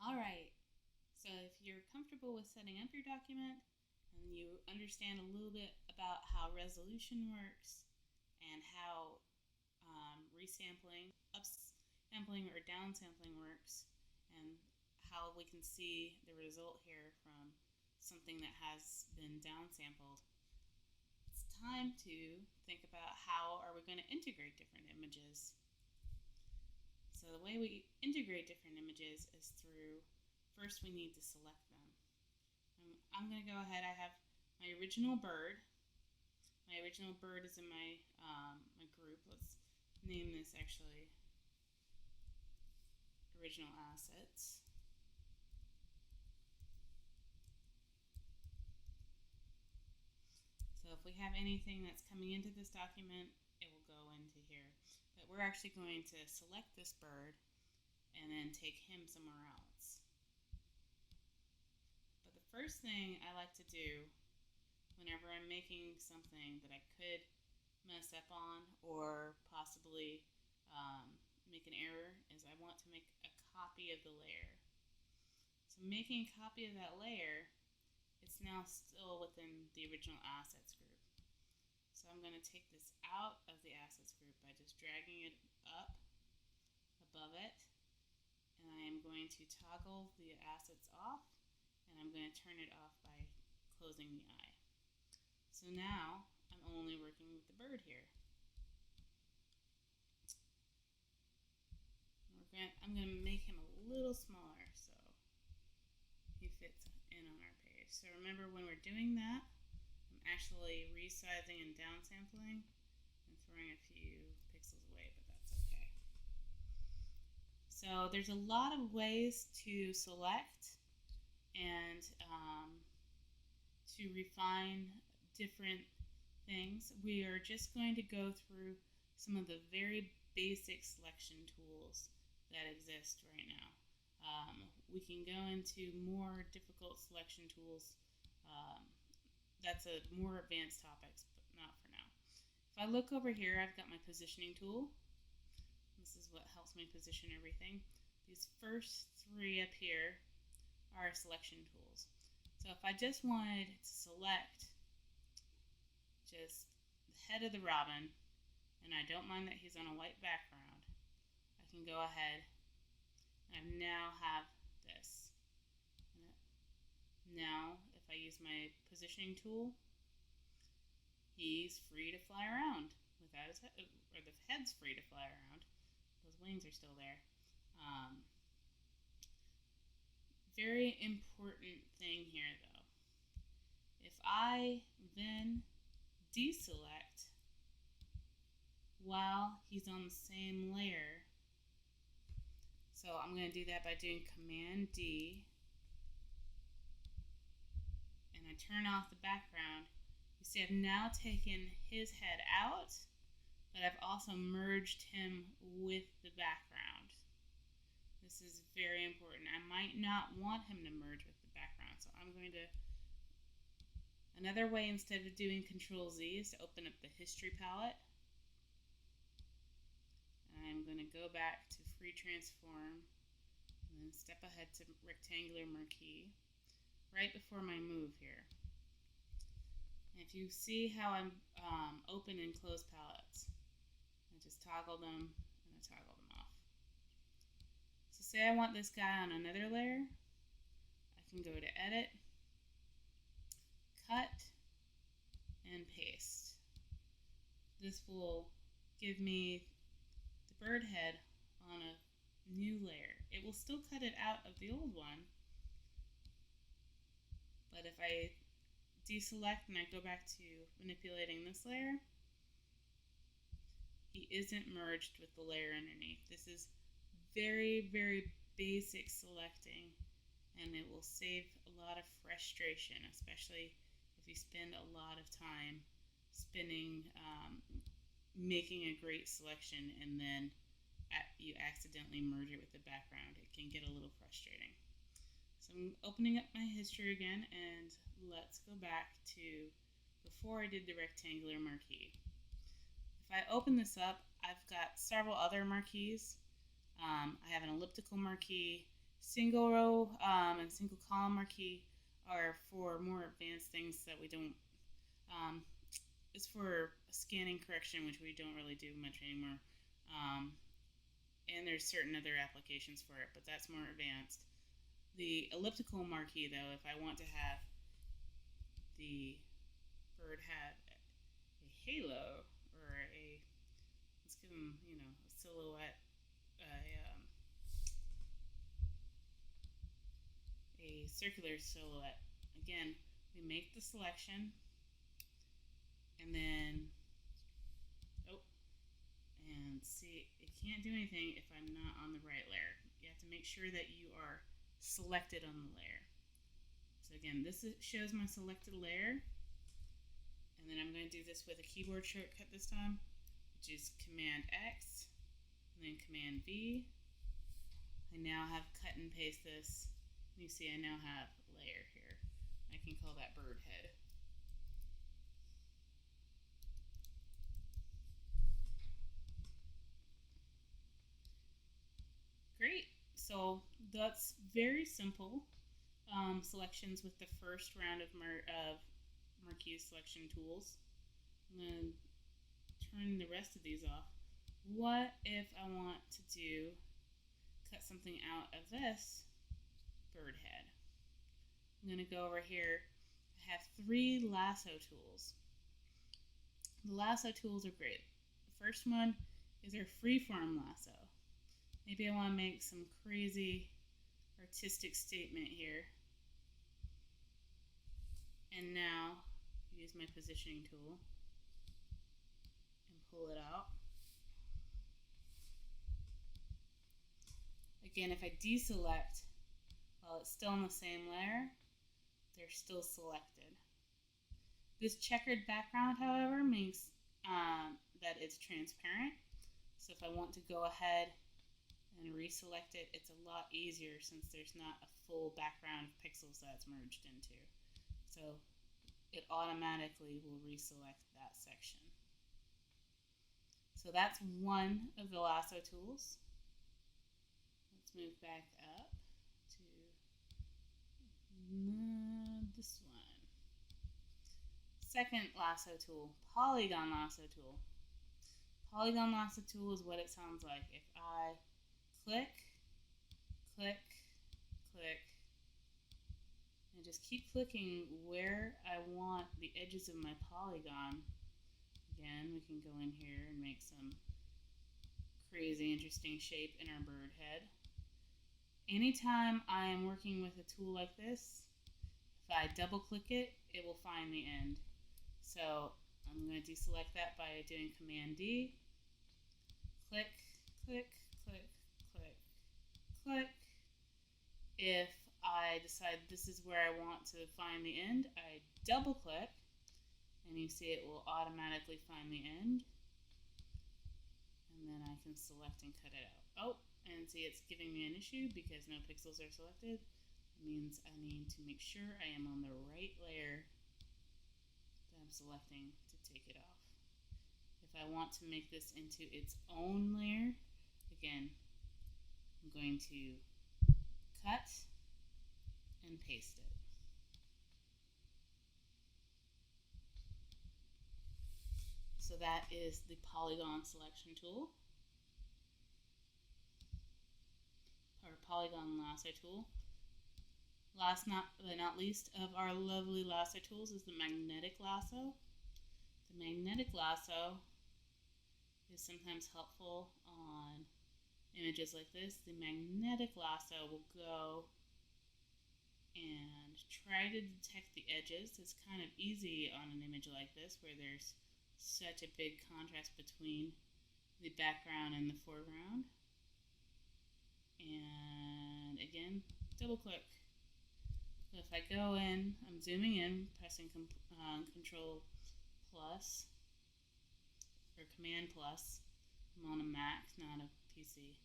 All right, so if you're comfortable with setting up your document and you understand a little bit about how resolution works and how resampling, upsampling or downsampling works, and how we can see the result here from something that has been downsampled, it's time to think about how are we going to integrate different images. So the way we integrate different images is through, first we need to select them. I'm going to go ahead, I have my original bird. My original bird is in my, my group. Let's name this actually original assets. So if we have anything that's coming into this document, it will go into here. But we're actually going to select this bird and then take him somewhere else. But the first thing I like to do whenever I'm making something that I could mess up on or possibly make an error is I want to make a copy of the layer. So making a copy of that layer, it's now still within the original assets group. So I'm going to take this out of the assets group by just dragging it up above it, and I am going to toggle the assets off, and I'm going to turn it off by closing the eye. So now I'm only working with the bird here. I'm going to make him a little smaller so he fits in on our page. So remember, when we're doing that, I'm actually resizing and downsampling and throwing a few pixels away, but that's okay. So there's a lot of ways to select and to refine different things. We are just going to go through some of the very basic selection tools that exist right now. We can go into more difficult selection tools. That's a more advanced topics, but not for now. If I look over here, I've got my positioning tool. This is what helps me position everything. These first three up here are selection tools. So if I just wanted to select just the head of the robin, and I don't mind that he's on a white background, I can go ahead and I now have this. Now, if I use my positioning tool, he's free to fly around without his head, or the head's free to fly around. Those wings are still there. Very important thing here though. If I then deselect while he's on the same layer, so I'm going to do that by doing Command D, and I turn off the background. You see I've now taken his head out, but I've also merged him with the background. This is very important. I might not want him to merge with the background, so I'm going to, another way instead of doing Control Z is to open up the history palette. And I'm going to go back to Free Transform and then step ahead to Rectangular Marquee right before my move here. And if you see how I'm open and close palettes, I just toggle them and I toggle them off. So say I want this guy on another layer, I can go to Edit, Cut, and Paste. This will give me the bird head on a new layer. It will still cut it out of the old one, but if I deselect and I go back to manipulating this layer, he isn't merged with the layer underneath. This is very, very basic selecting, and it will save a lot of frustration, especially if you spend a lot of time spinning, making a great selection and then you accidentally merge it with the background. It can get a little frustrating. So I'm opening up my history again, and let's go back to before I did the rectangular marquee. If I open this up, I've got several other marquees. I have an elliptical marquee, Single row and single column marquee are for more advanced things that we don't. It's for scanning correction, which we don't really do much anymore. And there's certain other applications for it, but that's more advanced. The elliptical marquee, though, if I want to have the bird have a halo or a, let's give them, a silhouette, a circular silhouette. Again, we make the selection, and then, and see, it can't do anything if I'm not on the right layer. You have to make sure that you are selected on the layer. So again, this shows my selected layer, and then I'm going to do this with a keyboard shortcut this time, which is Command X, and then Command V. I now have cut and paste this. You see I now have a layer here. I can call that bird head. Great. So that's very simple selections with the first round of Marquee selection tools. I'm going to turn the rest of these off. What if I want to cut something out of this bird head? I'm going to go over here. I have 3 lasso tools. The lasso tools are great. The first one is our Freeform Lasso. Maybe I want to make some crazy artistic statement here. And now use my positioning tool and pull it out. Again, if I deselect while it's still in the same layer, they're still selected. This checkered background, however, means that it's transparent. So if I want to go ahead and reselect it, it's a lot easier since there's not a full background of pixels that's merged into. So it automatically will reselect that section. So that's one of the lasso tools. Let's move back up to this one. Second lasso tool, Polygon Lasso tool. Polygon Lasso tool is what it sounds like. If I click, click, click, and just keep clicking where I want the edges of my polygon. Again, we can go in here and make some crazy interesting shape in our bird head. Anytime I am working with a tool like this, if I double click it, it will find the end. So I'm going to deselect that by doing Command D. Click, click, click, click, click. If I decide this is where I want to find the end, I double click, and you see it will automatically find the end. And then I can select and cut it out. Oh, and see it's giving me an issue because no pixels are selected. It means I need to make sure I am on the right layer that I'm selecting to take it off. If I want to make this into its own layer, again, I'm going to cut and paste it. So that is the Polygon selection tool, or Polygon Lasso tool. Last but not least of our lovely lasso tools is the Magnetic Lasso. The Magnetic Lasso is sometimes helpful on images like this. The Magnetic Lasso will go and try to detect the edges. It's kind of easy on an image like this where there's such a big contrast between the background and the foreground. And again, double click. So if I go in, I'm zooming in, pressing Control plus or Command plus. I'm on a Mac, not a PC.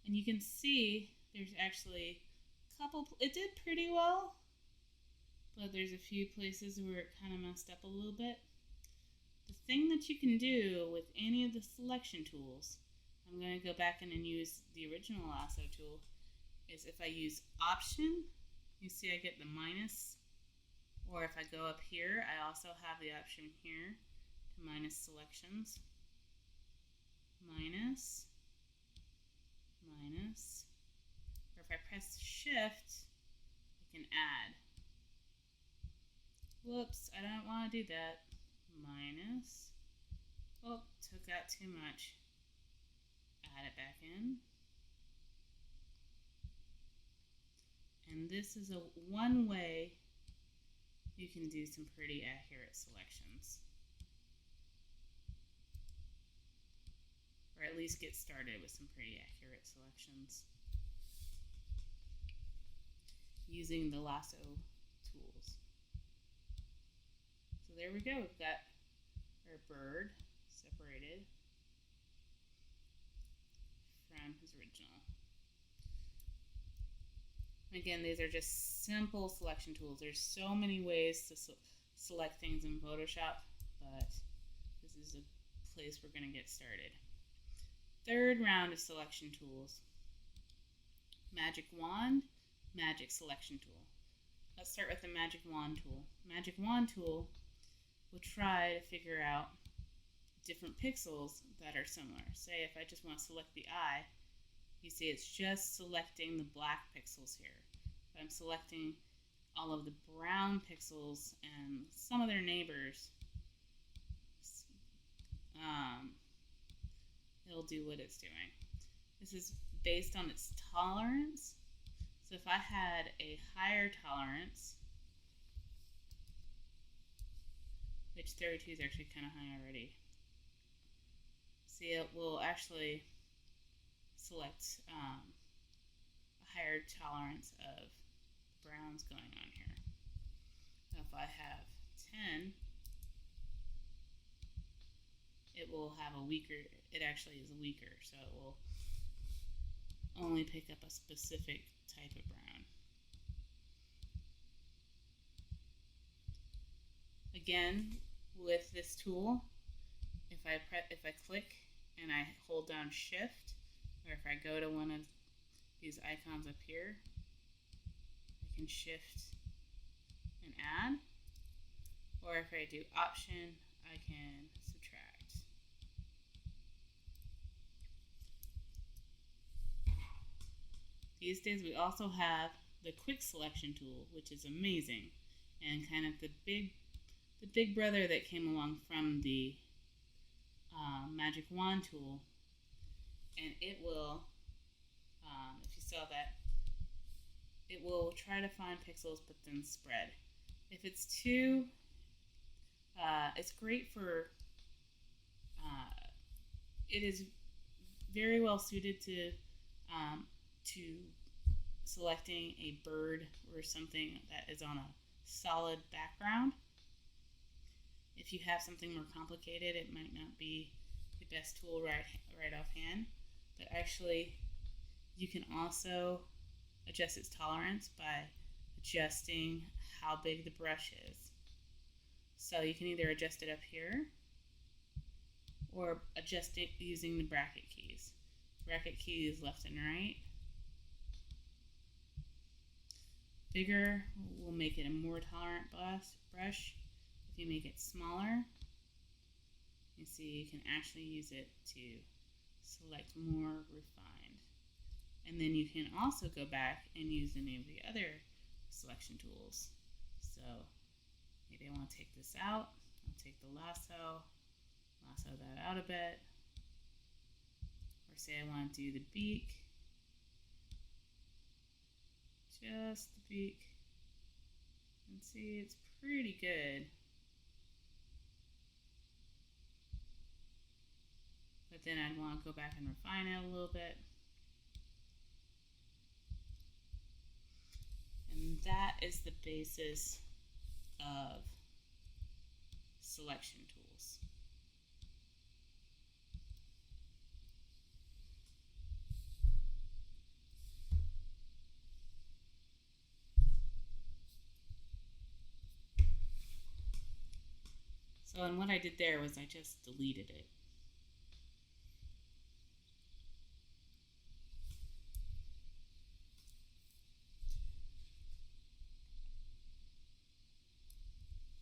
And you can see there's actually a couple, it did pretty well, but there's a few places where it kind of messed up a little bit. The thing that you can do with any of the selection tools, I'm going to go back in and use the original lasso tool, is if I use Option, you see I get the minus, or if I go up here, I also have the option here to minus selections. Minus, minus, or if I press Shift, I can add. Whoops, I don't want to do that. Minus, oh, took out too much. Add it back in. And this is one way you can do some pretty accurate selections. Or at least get started with some pretty accurate selections using the lasso tools. So there we go, we've got our bird separated from his original. Again, these are just simple selection tools. There's so many ways to select things in Photoshop, but this is a place we're going to get started. Third round of selection tools. Magic Wand, Magic Selection Tool. Let's start with the Magic Wand tool. Magic Wand tool will try to figure out different pixels that are similar. Say if I just want to select the eye, you see it's just selecting the black pixels here. But I'm selecting all of the brown pixels and some of their neighbors. It'll do what it's doing. This is based on its tolerance. So if I had a higher tolerance, which 32 is actually kind of high already. See, it will actually select a higher tolerance of browns going on here. Now if I have 10, it will have a weaker, it actually is weaker, so it will only pick up a specific type of brown. Again, with this tool, if I click and I hold down Shift, or if I go to one of these icons up here, I can shift and add, or if I do Option, I can subtract. These days we also have the Quick Selection tool, which is amazing, and kind of the big brother that came along from the Magic Wand tool, and it will, if you saw that, it will try to find pixels but then spread. If it's too, it's great for, it is very well suited to selecting a bird or something that is on a solid background. If you have something more complicated, it might not be the best tool right offhand, but actually you can also adjust its tolerance by adjusting how big the brush is. So you can either adjust it up here or adjust it using the bracket keys. Bracket keys left and right. Bigger will make it a more tolerant brush. If you make it smaller, you see you can actually use it to select more refined. And then you can also go back and use any of the other selection tools. So maybe I want to take this out. I'll take the lasso that out a bit. Or say I want to do the beak. Just the beak. And see, it's pretty good. But then I'd want to go back and refine it a little bit. And that is the basis of selection tools. So, and what I did there was I just deleted it.